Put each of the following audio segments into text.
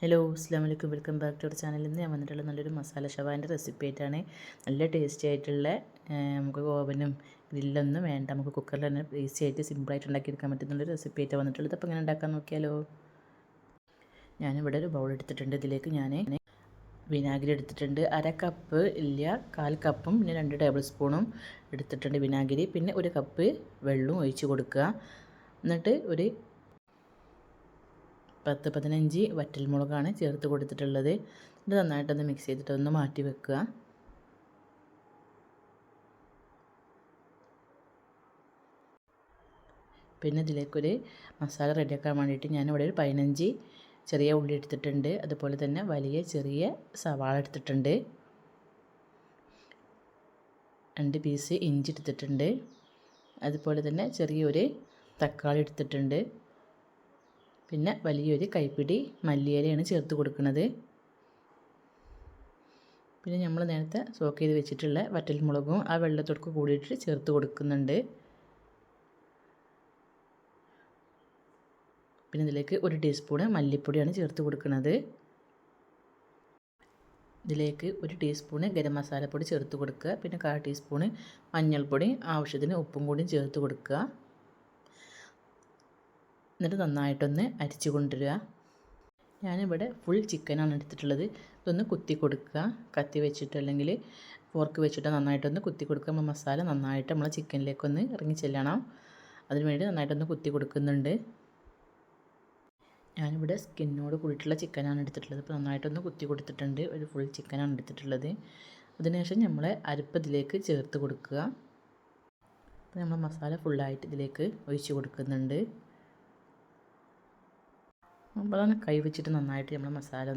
Hello അസ്സാം വലൈക്കും, welcome back to our ചാനലിൽ നിന്ന് ഞാൻ വന്നിട്ടുള്ള നല്ലൊരു മസാല ഷവാൻ്റെ റെസിപ്പി ആയിട്ടാണ്. നല്ല ടേസ്റ്റി ആയിട്ടുള്ള നമുക്ക് ഓവനും ഗ്രില്ലൊന്നും വേണ്ട, നമുക്ക് കുക്കറിൽ തന്നെ ഈസി ആയിട്ട് സിമ്പിളായിട്ട് ഉണ്ടാക്കിയെടുക്കാൻ പറ്റുന്നുള്ളൊരു റെസിപ്പി ആയിട്ടാണ് വന്നിട്ടുള്ളത്. അപ്പോൾ ഇങ്ങനെ ഉണ്ടാക്കാൻ നോക്കിയാലോ. ഞാനിവിടെ ഒരു ബൗൾ എടുത്തിട്ടുണ്ട്. ഇതിലേക്ക് ഞാൻ വിനാഗിരി എടുത്തിട്ടുണ്ട്. 1/2 കപ്പ് ഇല്ല, 1/4 കപ്പും പിന്നെ 2 ടേബിൾ സ്പൂണും എടുത്തിട്ടുണ്ട് വിനാഗിരി. പിന്നെ 1 കപ്പ് വെള്ളവും ഒഴിച്ച് കൊടുക്കുക. എന്നിട്ട് ഒരു 10-15 വറ്റൽമുളകാണ് ചേർത്ത് കൊടുത്തിട്ടുള്ളത്. ഇത് നന്നായിട്ടൊന്ന് മിക്സ് ചെയ്തിട്ട് ഒന്ന് മാറ്റി വെക്കുക. പിന്നെ ഇതിലേക്കൊരു മസാല റെഡിയാക്കാൻ വേണ്ടിയിട്ട് ഞാനിവിടെ ഒരു 15 ചെറിയ ഉള്ളി എടുത്തിട്ടുണ്ട്. അതുപോലെ തന്നെ വലിയ ചെറിയ സവാള എടുത്തിട്ടുണ്ട്. 2 പീസ് ഇഞ്ചി എടുത്തിട്ടുണ്ട്. അതുപോലെ തന്നെ ചെറിയൊരു തക്കാളി എടുത്തിട്ടുണ്ട്. പിന്നെ വലിയൊരു കൈപ്പിടി മല്ലിയിലയാണ് ചേർത്ത് കൊടുക്കുന്നത്. പിന്നെ നമ്മൾ നേരത്തെ സോക്ക് ചെയ്ത് വെച്ചിട്ടുള്ള വറ്റൽമുളകും ആ വെള്ളത്തോടൊക്കെ കൂടിയിട്ട് ചേർത്ത് കൊടുക്കുന്നുണ്ട്. പിന്നെ ഇതിലേക്ക് 1 ടീസ്പൂണ് മല്ലിപ്പൊടിയാണ് ചേർത്ത് കൊടുക്കുന്നത്. ഇതിലേക്ക് 1 ടീസ്പൂണ് ഗരം മസാലപ്പൊടി ചേർത്ത് കൊടുക്കുക. പിന്നെ 1/4 ടീസ്പൂണ് മഞ്ഞൾപ്പൊടി, ആവശ്യത്തിന് ഉപ്പും കൂടി ചേർത്ത് കൊടുക്കുക. എന്നിട്ട് നന്നായിട്ടൊന്ന് അരിച്ചു കൊണ്ടുവരിക. ഞാനിവിടെ ഫുൾ ചിക്കനാണ് എടുത്തിട്ടുള്ളത്. ഇതൊന്ന് കുത്തി കൊടുക്കുക, കത്തി വെച്ചിട്ട് അല്ലെങ്കിൽ ഫോർക്ക് വെച്ചിട്ട് നന്നായിട്ടൊന്ന് കുത്തി കൊടുക്കുക. നമ്മൾ മസാല നന്നായിട്ട് നമ്മളെ ചിക്കനിലേക്കൊന്ന് ഇറങ്ങി ചെല്ലണം. അതിന് വേണ്ടി നന്നായിട്ടൊന്ന് കുത്തി കൊടുക്കുന്നുണ്ട്. ഞാനിവിടെ സ്കിന്നോട് കൂടിയിട്ടുള്ള ചിക്കനാണ് എടുത്തിട്ടുള്ളത്. അപ്പോൾ നന്നായിട്ടൊന്ന് കുത്തി കൊടുത്തിട്ടുണ്ട്. ഒരു ഫുൾ ചിക്കനാണ് എടുത്തിട്ടുള്ളത്. അതിനുശേഷം നമ്മൾ അരപ്പ് ഇതിലേക്ക് ചേർത്ത് കൊടുക്കുക. അപ്പോൾ നമ്മൾ മസാല ഫുള്ളായിട്ട് ഇതിലേക്ക് ഒഴിച്ച് കൊടുക്കുന്നുണ്ട്. അപ്പോൾ കൈ വെച്ചിട്ട് നന്നായിട്ട് നമ്മൾ മസാല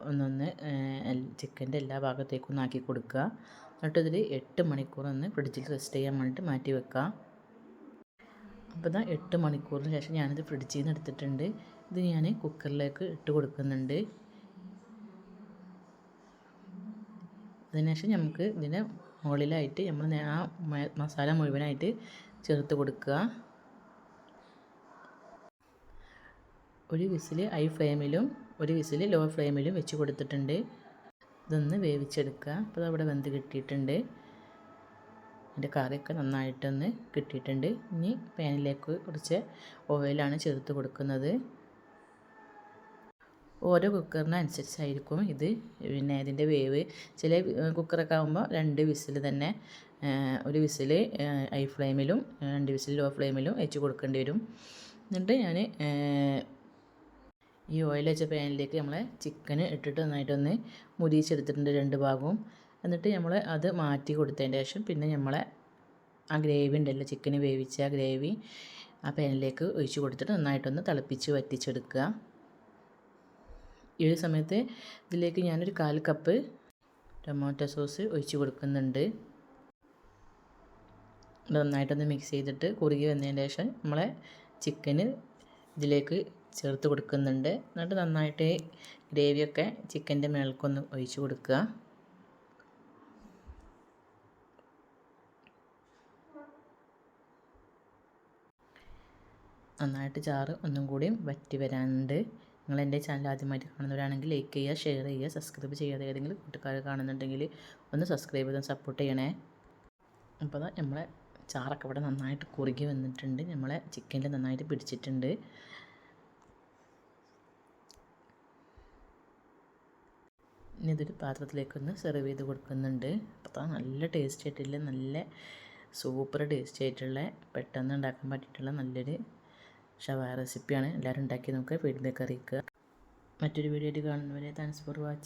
ഒന്നൊന്ന് ചിക്കൻ്റെ എല്ലാ ഭാഗത്തേക്കും ഒന്ന് ആക്കി കൊടുക്കുക. എന്നിട്ട് ഇതിൽ 8 മണിക്കൂർ ഒന്ന് ഫ്രിഡ്ജിൽ റെസ്റ്റ് ചെയ്യാൻ വേണ്ടിയിട്ട് മാറ്റി വെക്കുക. അപ്പോൾ ഇതാ 8 മണിക്കൂറിന് ശേഷം ഞാനിത് ഫ്രിഡ്ജിൽ നിന്ന് എടുത്തിട്ടുണ്ട്. ഇത് ഞാൻ കുക്കറിലേക്ക് ഇട്ട് കൊടുക്കുന്നുണ്ട്. അതിനുശേഷം നമുക്ക് ഇതിൻ്റെ മുകളിലായിട്ട് നമ്മൾ ആ മസാല മുഴുവനായിട്ട് ചേർത്ത് കൊടുക്കുക. ഒരു വിസിൽ ഹൈ ഫ്ലെയിമിലും 1 വിസിൽ ലോ ഫ്ലെയിമിലും വെച്ച് കൊടുത്തിട്ടുണ്ട്. ഇതൊന്ന് വേവിച്ചെടുക്കുക. അപ്പോൾ അതവിടെ വെന്ത് കിട്ടിയിട്ടുണ്ട്. അതിൻ്റെ കറിയൊക്കെ നന്നായിട്ടൊന്ന് കിട്ടിയിട്ടുണ്ട്. ഇനി പാനിലേക്ക് കുറച്ച് ഓയിലാണ് ചേർത്ത് കൊടുക്കുന്നത്. ഓരോ കുക്കറിനനുസരിച്ചായിരിക്കും ഇത് പിന്നെ ഇതിൻ്റെ വേവ്. ചില കുക്കറൊക്കെ ആകുമ്പോൾ 2 വിസിൽ തന്നെ, 1 വിസിൽ ഹൈ ഫ്ലെയിമിലും 2 വിസിൽ ലോ ഫ്ലെയിമിലും വെച്ച് കൊടുക്കേണ്ടി വരും. എന്നിട്ട് ഞാൻ ഈ ഓയിൽ വെച്ച പാനിലേക്ക് നമ്മളെ ചിക്കൻ ഇട്ടിട്ട് നന്നായിട്ടൊന്ന് മുരിച്ചെടുത്തിട്ടുണ്ട് 2 ഭാഗവും. എന്നിട്ട് നമ്മൾ അത് മാറ്റി കൊടുത്തതിന് ശേഷം പിന്നെ നമ്മളെ ആ ഗ്രേവി ഉണ്ടല്ലോ, ചിക്കൻ വേവിച്ച ആ ഗ്രേവി ആ പാനിലേക്ക് ഒഴിച്ച് കൊടുത്തിട്ട് നന്നായിട്ടൊന്ന് തിളപ്പിച്ച് വറ്റിച്ചെടുക്കുക. ഈ ഒരു സമയത്ത് ഇതിലേക്ക് ഞാനൊരു 1/4 കപ്പ് ടൊമാറ്റോ സോസ് ഒഴിച്ച് കൊടുക്കുന്നുണ്ട്. നന്നായിട്ടൊന്ന് മിക്സ് ചെയ്തിട്ട് കുറുകി വന്നതിന് ശേഷം നമ്മളെ ചിക്കന് ഇതിലേക്ക് ചേർത്ത് കൊടുക്കുന്നുണ്ട്. എന്നിട്ട് നന്നായിട്ട് ഗ്രേവിയൊക്കെ ചിക്കൻ്റെ മേൽക്കൊന്ന് ഒഴിച്ച് കൊടുക്കുക. നന്നായിട്ട് ചാറ് ഒന്നും കൂടിയും വറ്റി വരാനുണ്ട്. നിങ്ങൾ എൻ്റെ ചാനൽ ആദ്യമായിട്ട് കാണുന്നവരാണെങ്കിൽ ലൈക്ക് ചെയ്യുക, ഷെയർ ചെയ്യുക, സബ്സ്ക്രൈബ് ചെയ്യാതെ ഏതെങ്കിലും കൂട്ടുകാർ കാണുന്നുണ്ടെങ്കിൽ ഒന്ന് സബ്സ്ക്രൈബ് ചെയ്ത് സപ്പോർട്ട് ചെയ്യണേ. അപ്പോൾ നമ്മളെ ചാറൊക്കെ ഇവിടെ നന്നായിട്ട് കുറുകി വന്നിട്ടുണ്ട്. നമ്മളെ ചിക്കനിൽ നന്നായിട്ട് പിടിച്ചിട്ടുണ്ട്. ഇനി ഇതൊരു പാത്രത്തിലേക്കൊന്ന് സെർവ് ചെയ്ത് കൊടുക്കുന്നുണ്ട്. അപ്പോൾ നല്ല ടേസ്റ്റ് ആയിട്ടുള്ള, നല്ല സൂപ്പർ ടേസ്റ്റ് ആയിട്ടുള്ള, പെട്ടെന്ന് ഉണ്ടാക്കാൻ പറ്റിയിട്ടുള്ള നല്ലൊരു ഷവായ റെസിപ്പിയാണ്. എല്ലാവരും ഉണ്ടാക്കി നോക്കുക, ഫീഡ്ബാക്ക് അറിയിക്കുക. മറ്റൊരു വീഡിയോ ആയിട്ട് കാണുന്നവരെ താങ്ക്സ് ഫോർ വാച്ചിങ്.